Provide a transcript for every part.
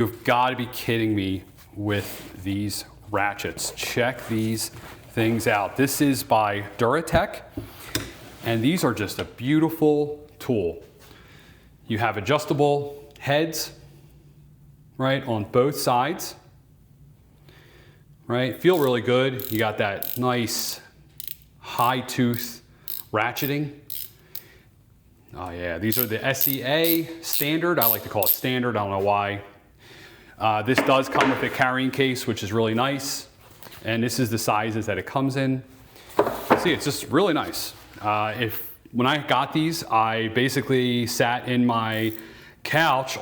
You've got to be kidding me with these ratchets. Check these things out. This is by DURATECH, and these are just a beautiful tool. You have adjustable heads, right, on both sides, right? Feel really good. You got that nice high tooth ratcheting. Oh yeah, these are the SEA standard. I like to call it standard, I don't know why. This does come with a carrying case, which is really nice. And this is the sizes that it comes in. See, it's just really nice. When I got these, I basically sat in my couch,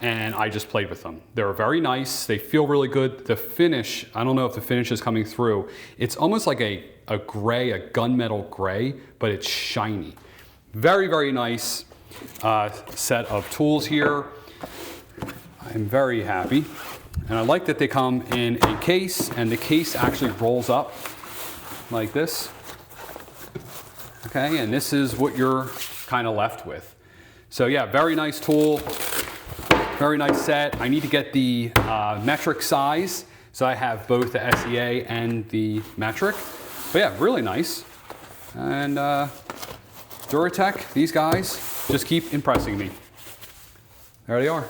and I just played with them. They're very nice. They feel really good. The finish, I don't know if the finish is coming through. It's almost like a gray, a gunmetal gray, but it's shiny. Very, very nice set of tools here. I'm very happy. And I like that they come in a case, and the case actually rolls up like this. Okay, and this is what you're kind of left with. So yeah, very nice tool, very nice set. I need to get the metric size, so I have both the SEA and the metric. But yeah, really nice. And DURATECH, these guys just keep impressing me. There they are.